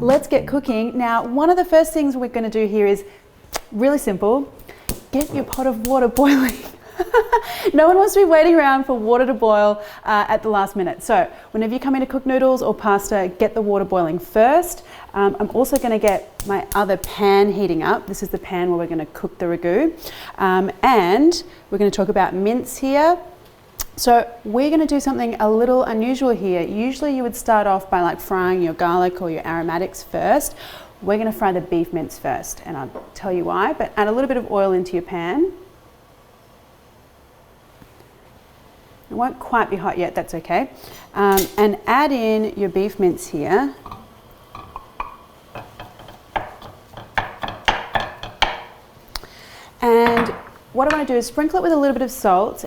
let's get cooking. Now, one of the first things we're going to do here is really simple. Get your pot of water boiling. No one wants to be waiting around for water to boil at the last minute. So whenever you come in to cook noodles or pasta, get the water boiling first. I'm also going to get my other pan heating up. This is the pan where we're going to cook the ragu. And we're going to talk about mince here. So we're going to do something a little unusual here. Usually you would start off by like frying your garlic or your aromatics first. We're going to fry the beef mince first, and I'll tell you why, but add a little bit of oil into your pan. It won't quite be hot yet, that's okay. And add in your beef mince here. And what I want to do is sprinkle it with a little bit of salt.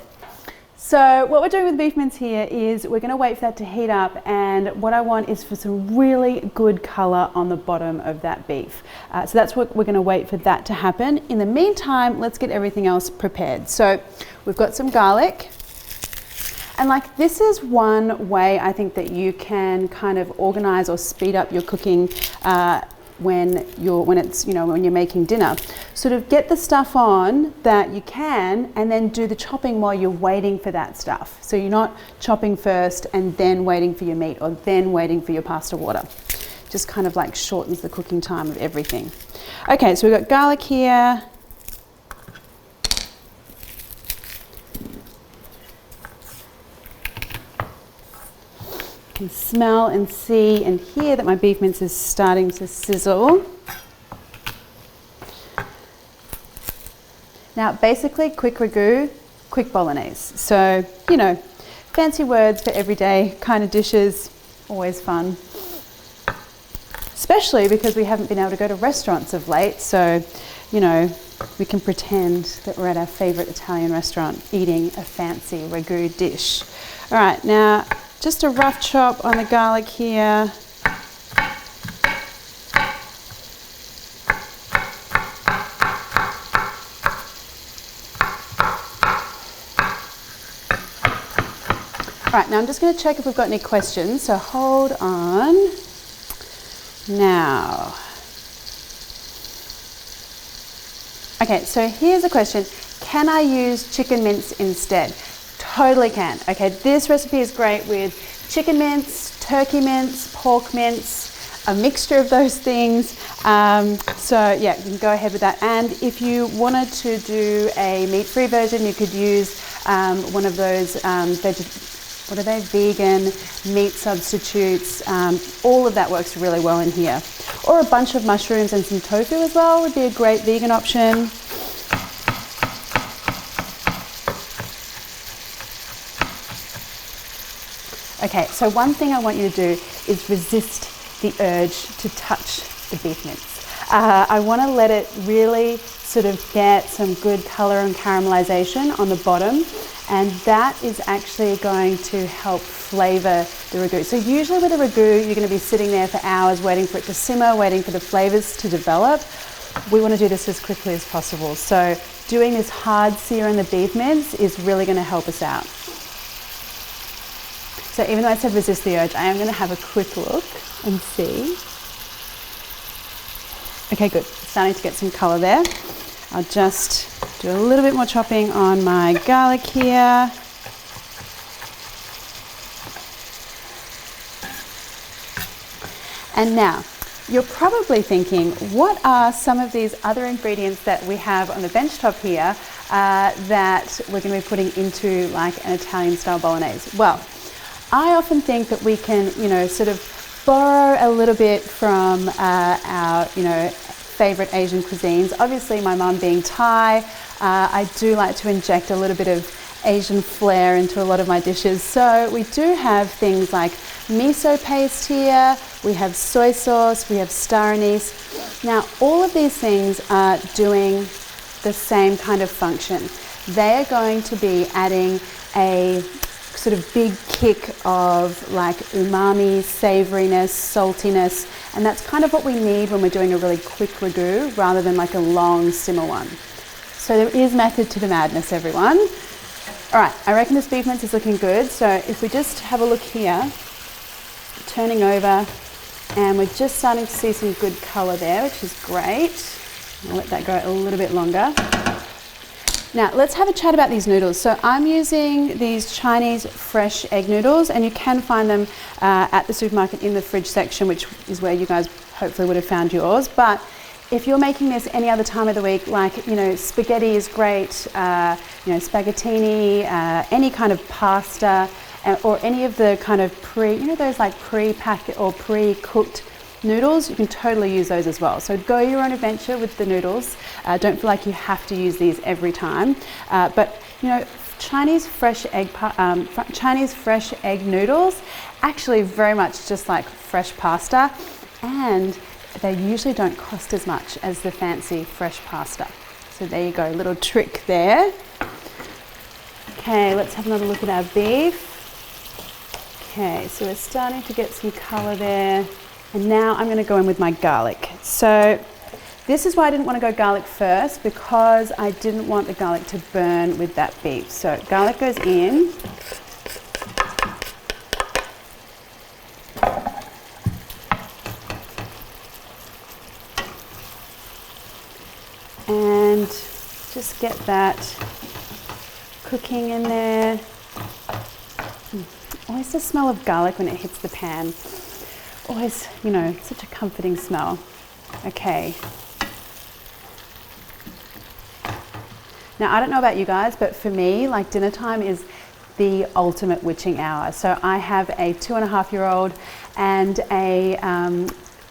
So what we're doing with beef mince here is we're going to wait for that to heat up, and what I want is for some really good colour on the bottom of that beef. So that's what we're going to wait for that to happen. In the meantime, let's get everything else prepared. So we've got some garlic. And like, this is one way I think that you can kind of organize or speed up your cooking when you're making dinner. Sort of get the stuff on that you can, and then do the chopping while you're waiting for that stuff. So you're not chopping first and then waiting for your meat, or then waiting for your pasta water. Just kind of like shortens the cooking time of everything. Okay, so we've got garlic here. Can smell and see and hear that my beef mince is starting to sizzle. Now, basically, quick ragu, quick bolognese. So, you know, fancy words for everyday kind of dishes, always fun. Especially because we haven't been able to go to restaurants of late, so, you know, we can pretend that we're at our favourite Italian restaurant eating a fancy ragu dish. All right, now, just a rough chop on the garlic here. All right, now I'm just going to check if we've got any questions, so hold on. Now. Okay, so here's a question. Can I use chicken mince instead? Totally can. Okay, this recipe is great with chicken mince, turkey mince, pork mince, a mixture of those things. So yeah, you can go ahead with that. And if you wanted to do a meat-free version, you could use one of those vegan meat substitutes. All of that works really well in here. Or a bunch of mushrooms and some tofu as well would be a great vegan option. Okay, so one thing I want you to do is resist the urge to touch the beef mince. I want to let it really sort of get some good colour and caramelisation on the bottom, and that is actually going to help flavour the ragu. So usually with a ragu, you're going to be sitting there for hours waiting for it to simmer, waiting for the flavours to develop. We want to do this as quickly as possible. So doing this hard sear in the beef mince is really going to help us out. So even though I said resist the urge, I am going to have a quick look and see. Okay, good. Starting to get some colour there. I'll just do a little bit more chopping on my garlic here. And now, you're probably thinking, what are some of these other ingredients that we have on the bench top here that we're going to be putting into like an Italian style bolognese? Well, I often think that we can, you know, sort of borrow a little bit from our, you know, favorite Asian cuisines. Obviously, my mum being Thai, I do like to inject a little bit of Asian flair into a lot of my dishes. So we do have things like miso paste here, we have soy sauce, we have star anise. Now, all of these things are doing the same kind of function. They are going to be adding a sort of big kick of like umami, savouriness, saltiness, and that's kind of what we need when we're doing a really quick ragu rather than like a long simmer one. So there is method to the madness, everyone. All right, I reckon this beef mince is looking good. So if we just have a look here, turning over And we're just starting to see some good colour there, which is great. I'll let that go a little bit longer. Now let's have a chat about these noodles. So I'm using these Chinese fresh egg noodles, and you can find them at the supermarket in the fridge section, which is where you guys hopefully would have found yours. But if you're making this any other time of the week, like, you know, spaghetti is great, you know, spaghettini, any kind of pasta, or any of the kind of those like pre-packed or pre-cooked noodles, you can totally use those as well. So go your own adventure with the noodles. Don't feel like you have to use these every time. But you know, Chinese fresh egg noodles, actually very much just like fresh pasta, and they usually don't cost as much as the fancy fresh pasta. So there you go, little trick there. Okay, let's have another look at our beef. Okay, so we're starting to get some colour there. And now I'm going to go in with my garlic. So this is why I didn't want to go garlic first, because I didn't want the garlic to burn with that beef. So garlic goes in. And just get that cooking in there. Always the smell of garlic when it hits the pan. Always, you know, such a comforting smell. Okay. Now, I don't know about you guys, but for me, like, dinner time is the ultimate witching hour. So I have a 2.5-year-old and a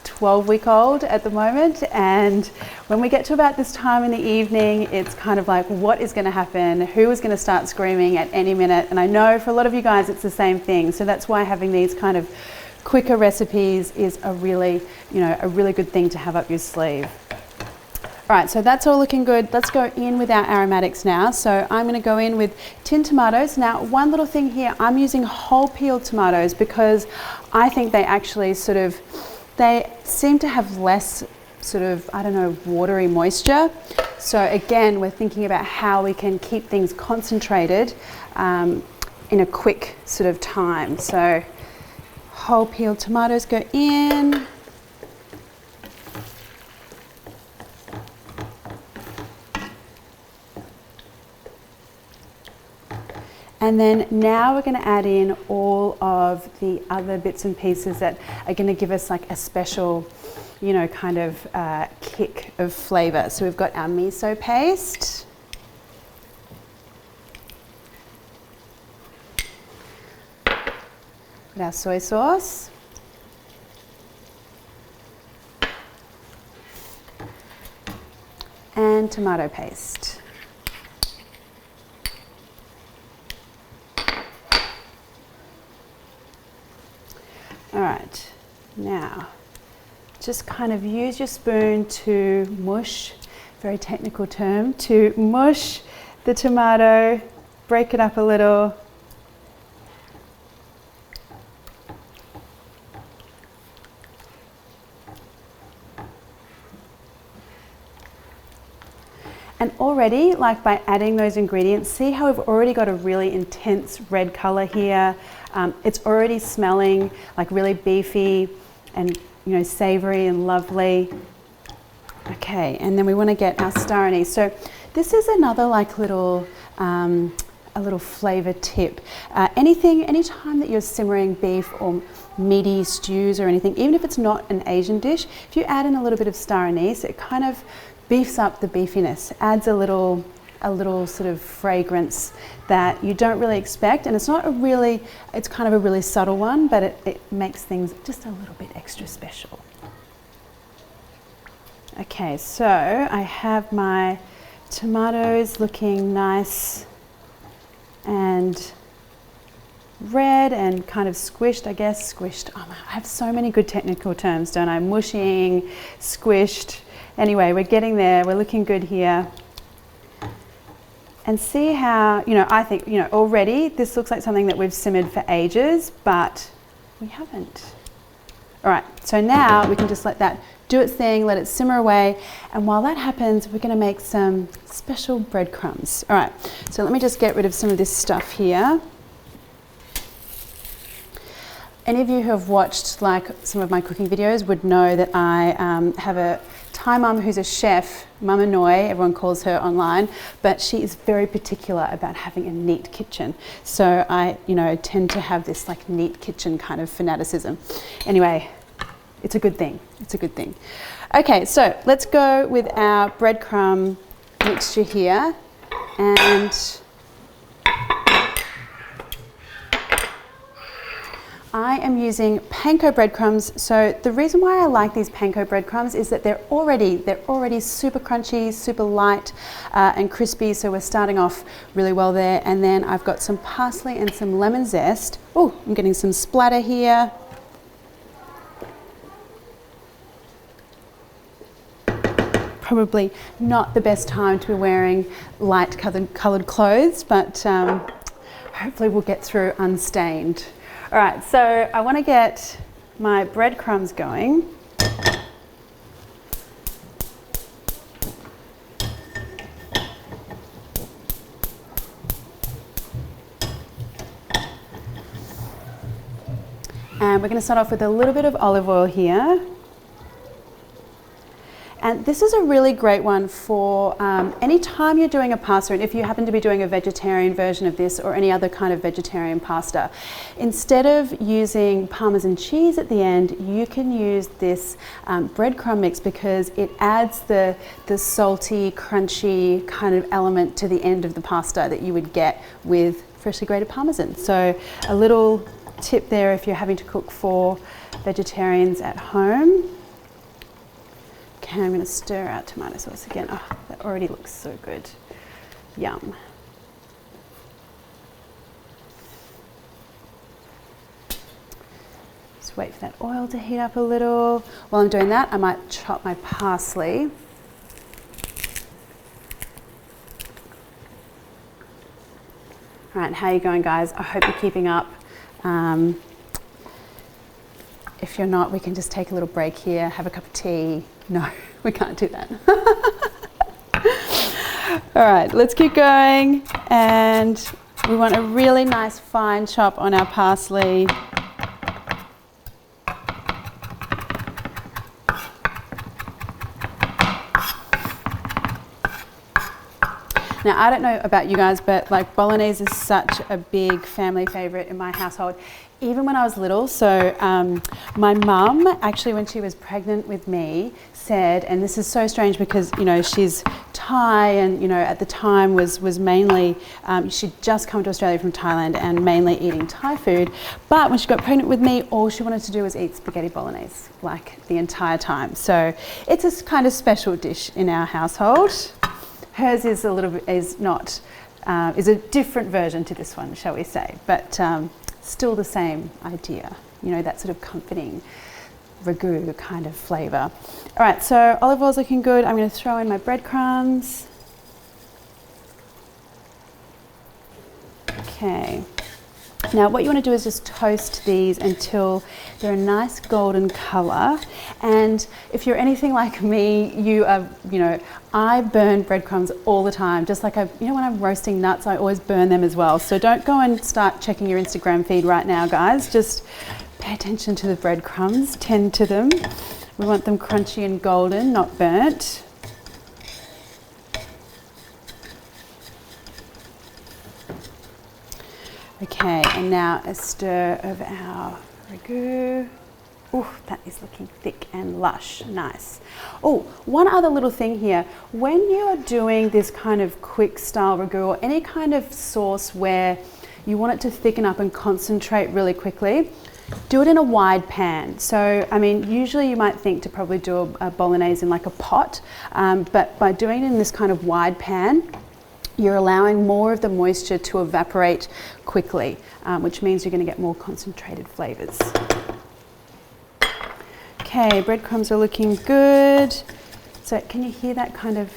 12-week-old at the moment, and when we get to about this time in the evening, it's kind of like, what is going to happen? Who is going to start screaming at any minute? And I know for a lot of you guys it's the same thing, so that's why having these kind of quicker recipes is a really good thing to have up your sleeve. All right, so that's all looking good. Let's go in with our aromatics now. So I'm going to go in with tinned tomatoes. Now, one little thing here, I'm using whole peeled tomatoes because I think they actually they seem to have less watery moisture. So again, we're thinking about how we can keep things concentrated in a quick sort of time. So whole peeled tomatoes go in. And then now we're going to add in all of the other bits and pieces that are going to give us like a special, you know, kind of kick of flavour. So we've got our miso paste. Got our soy sauce. And tomato paste. All right, now just kind of use your spoon to mush, very technical term, to mush the tomato, break it up a little. And already, like by adding those ingredients, see how we've already got a really intense red color here. It's already smelling like really beefy and, you know, savory and lovely. Okay, and then we want to get our star anise. So this is another like little, a little flavor tip. Anytime that you're simmering beef or meaty stews or anything, even if it's not an Asian dish, if you add in a little bit of star anise, it kind of beefs up the beefiness, adds a little sort of fragrance that you don't really expect, and it's kind of a really subtle one, but it makes things just a little bit extra special. Okay, so I have my tomatoes looking nice and red and kind of squished, I guess. Squished. Oh, I have so many good technical terms, don't I? Mushing, squished. Anyway, we're getting there. We're looking good here. And see how, you know, I think, you know, already this looks like something that we've simmered for ages, but we haven't. All right, so now we can just let that do its thing, let it simmer away. And while that happens, we're going to make some special breadcrumbs. All right, so let me just get rid of some of this stuff here. Any of you who have watched like some of my cooking videos would know that I have a Thai mum who's a chef, Mama Noi, everyone calls her online, but she is very particular about having a neat kitchen. So I, tend to have this like neat kitchen kind of fanaticism. Anyway, it's a good thing. It's a good thing. Okay, so let's go with our breadcrumb mixture here, and I am using panko breadcrumbs. So the reason why I like these panko breadcrumbs is that they're already super crunchy, super light and crispy. So we're starting off really well there. And then I've got some parsley and some lemon zest. Oh, I'm getting some splatter here. Probably not the best time to be wearing light coloured clothes, but hopefully we'll get through unstained. All right, so I want to get my breadcrumbs going. And we're going to start off with a little bit of olive oil here. And this is a really great one for any time you're doing a pasta, and if you happen to be doing a vegetarian version of this or any other kind of vegetarian pasta. Instead of using Parmesan cheese at the end, you can use this breadcrumb mix because it adds the salty, crunchy kind of element to the end of the pasta that you would get with freshly grated Parmesan. So a little tip there if you're having to cook for vegetarians at home. Okay, I'm going to stir our tomato sauce again. Oh, that already looks so good. Yum. Just wait for that oil to heat up a little. While I'm doing that, I might chop my parsley. All right, how are you going, guys? I hope you're keeping up. If you're not, we can just take a little break here, have a cup of tea. No, we can't do that. All right, let's keep going. And we want a really nice fine chop on our parsley. Now, I don't know about you guys, but like bolognese is such a big family favorite in my household. Even when I was little, so my mum actually, when she was pregnant with me, said, and this is so strange because she's Thai, and at the time was mainly she'd just come to Australia from Thailand and mainly eating Thai food. But when she got pregnant with me, all she wanted to do was eat spaghetti bolognese like the entire time. So it's a kind of special dish in our household. Hers is is a different version to this one, shall we say? But still the same idea, that sort of comforting ragu kind of flavour. All right, so olive oil's looking good. I'm going to throw in my breadcrumbs. Okay. Now what you want to do is just toast these until they're a nice golden colour. And if you're anything like me, you are, I burn breadcrumbs all the time. Just like when I'm roasting nuts, I always burn them as well. So don't go and start checking your Instagram feed right now, guys. Just pay attention to the breadcrumbs, tend to them. We want them crunchy and golden, not burnt. Okay, and now a stir of our ragu. Ooh, that is looking thick and lush, nice. Oh, one other little thing here. When you are doing this kind of quick style ragu or any kind of sauce where you want it to thicken up and concentrate really quickly, do it in a wide pan. So, usually you might think to probably do a bolognese in like a pot, but by doing it in this kind of wide pan, you're allowing more of the moisture to evaporate quickly, which means you're going to get more concentrated flavours. Okay, breadcrumbs are looking good. So can you hear that kind of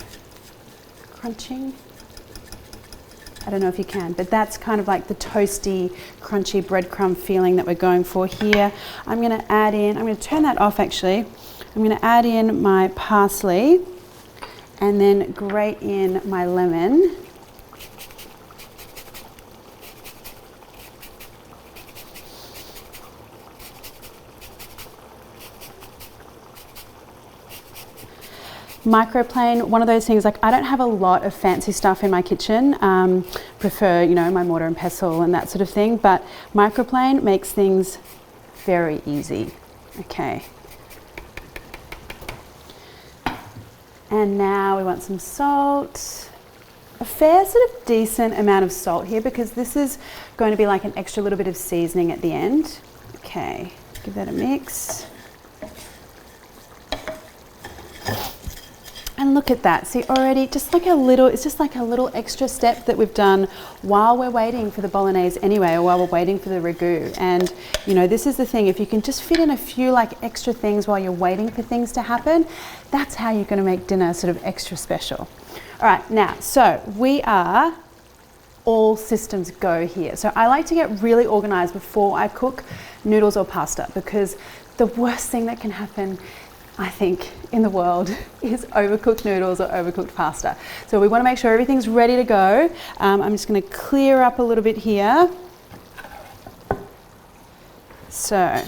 crunching? I don't know if you can, but that's kind of like the toasty, crunchy breadcrumb feeling that we're going for here. I'm going to turn that off actually. I'm going to add in my parsley and then grate in my lemon. Microplane, one of those things, like I don't have a lot of fancy stuff in my kitchen. Prefer, you know, my mortar and pestle and that sort of thing, but microplane makes things very easy. Okay. And now we want some salt. A fair sort of decent amount of salt here because this is going to be like an extra little bit of seasoning at the end. Okay, give that a mix. And look at that, see already just like a little, it's just like a little extra step that we've done while we're waiting for the bolognese anyway, or while we're waiting for the ragu. And you know, this is the thing, if you can just fit in a few like extra things while you're waiting for things to happen, that's how you're gonna make dinner sort of extra special. All right, now, so we are all systems go here. So I like to get really organized before I cook noodles or pasta because the worst thing that can happen, I think, in the world is overcooked noodles or overcooked pasta. So we want to make sure everything's ready to go. I'm just going to clear up a little bit here. So,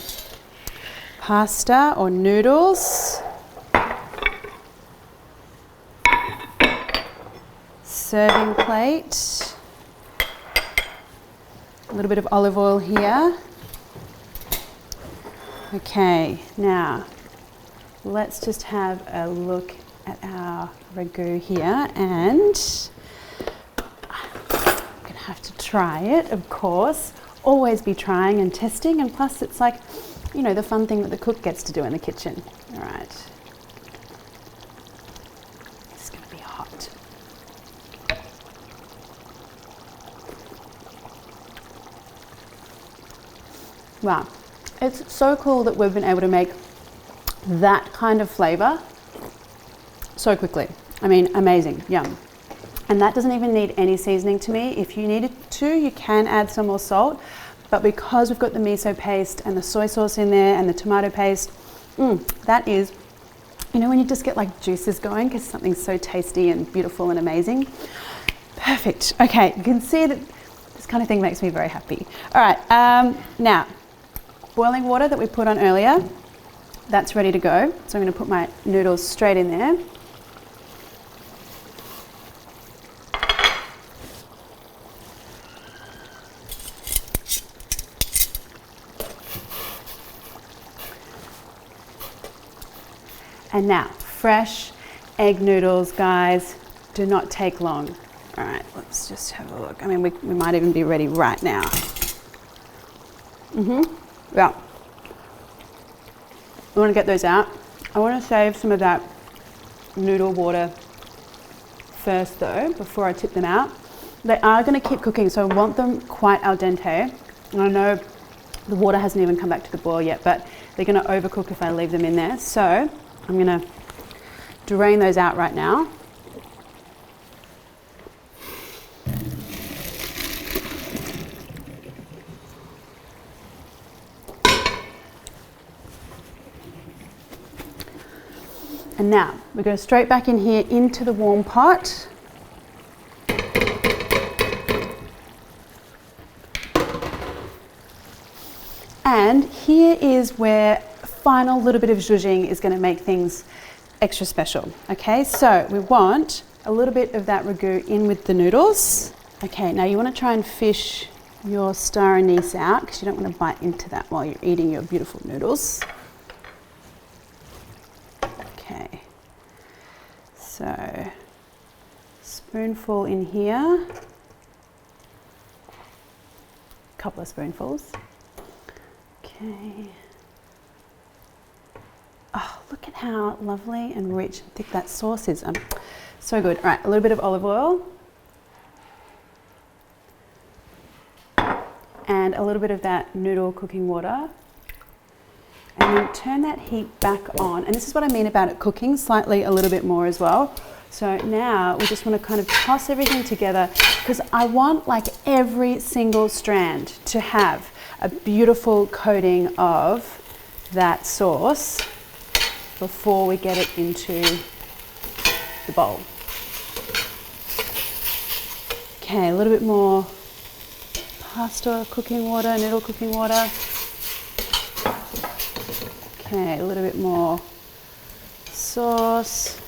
pasta or noodles. Serving plate. A little bit of olive oil here. Okay, now let's just have a look at our ragu here, and I'm gonna have to try it, of course. Always be trying and testing, and plus it's like, you know, the fun thing that the cook gets to do in the kitchen. All right. It's gonna be hot. Wow, it's so cool that we've been able to make that kind of flavor so quickly. I mean, amazing, yum. And that doesn't even need any seasoning to me. If you needed to, you can add some more salt, but because we've got the miso paste and the soy sauce in there and the tomato paste, that is, you know, when you just get like juices going because something's so tasty and beautiful and amazing. Perfect. Okay, you can see that this kind of thing makes me very happy. All right, now, boiling water that we put on earlier, that's ready to go. So I'm going to put my noodles straight in there. And now, fresh egg noodles, guys, do not take long. All right, let's just have a look. I mean, we might even be ready right now. Yeah. I want to get those out. I want to save some of that noodle water first though, before I tip them out. They are going to keep cooking, so I want them quite al dente. And I know the water hasn't even come back to the boil yet, but they're going to overcook if I leave them in there. So I'm going to drain those out right now. And now we go straight back in here into the warm pot. And here is where a final little bit of zhuzhing is going to make things extra special. Okay, so we want a little bit of that ragu in with the noodles. Okay, now you want to try and fish your star anise out because you don't want to bite into that while you're eating your beautiful noodles. Okay, so spoonful in here, a couple of spoonfuls. Okay. Oh, look at how lovely and rich and thick that sauce is. So good. All right, a little bit of olive oil. And a little bit of that noodle cooking water. And then turn that heat back on. And this is what I mean about it cooking slightly a little bit more as well. So now we just want to kind of toss everything together because I want like every single strand to have a beautiful coating of that sauce before we get it into the bowl. Okay, a little bit more pasta cooking water, noodle cooking water. Okay, a little bit more sauce.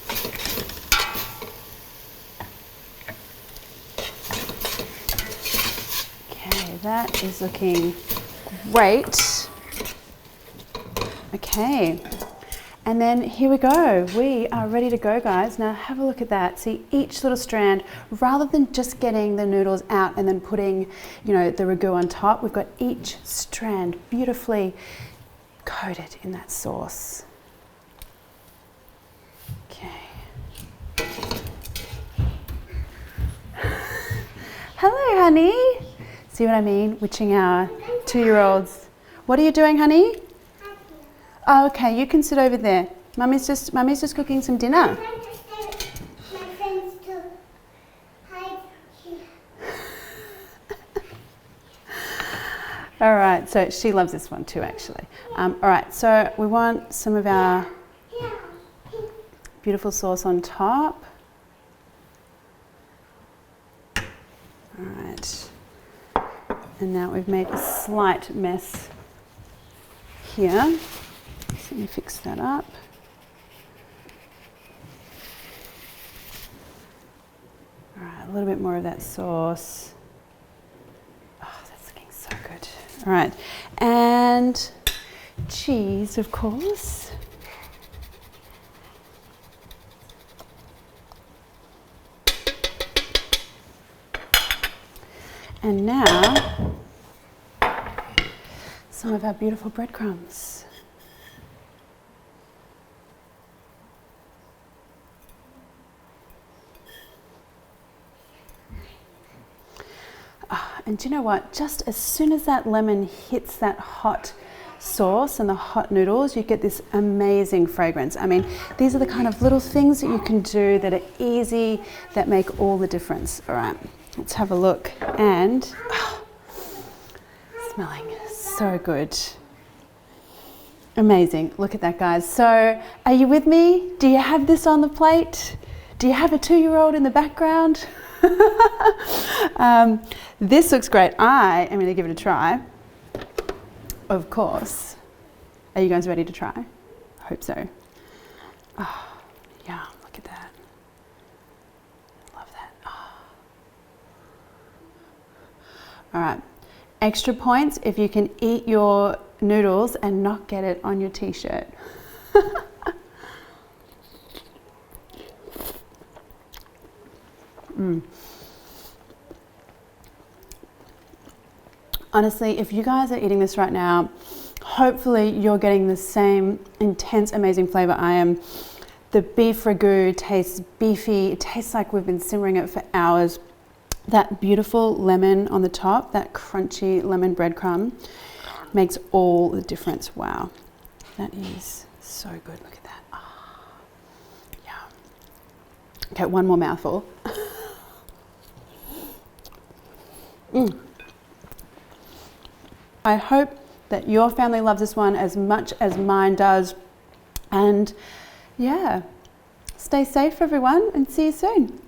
that is looking great. Okay, and then here we go. We are ready to go, guys. Now have a look at that. See, each little strand, rather than just getting the noodles out and then putting, you know, the ragu on top, we've got each strand beautifully coated in that sauce. Okay. Hello, honey. See what I mean? Witching our 2-year-olds. What are you doing, honey? Oh, okay, you can sit over there. Mummy's just cooking some dinner. All right, so she loves this one too, actually. All right, so we want some of our beautiful sauce on top. All right, and now we've made a slight mess here. So let me fix that up. All right, a little bit more of that sauce. Oh, that's looking so good. All right, and cheese, of course. And now, some of our beautiful breadcrumbs. And do you know what? Just as soon as that lemon hits that hot sauce and the hot noodles, you get this amazing fragrance. I mean, these are the kind of little things that you can do that are easy, that make all the difference. All right, let's have a look. And smelling so good. Amazing. Look at that, guys. So are you with me? Do you have this on the plate? Do you have a 2-year-old in the background? This looks great. I am going to give it a try. Of course. Are you guys ready to try? I hope so. Oh, yeah, look at that. Love that. Oh. All right. Extra points if you can eat your noodles and not get it on your t-shirt. Honestly, if you guys are eating this right now, hopefully you're getting the same intense, amazing flavor I am. The beef ragu tastes beefy. It tastes like we've been simmering it for hours. That beautiful lemon on the top, that crunchy lemon breadcrumb makes all the difference. Wow, that is so good. Look at that. Oh, yeah. Okay, one more mouthful. I hope that your family loves this one as much as mine does. And yeah, stay safe everyone and see you soon.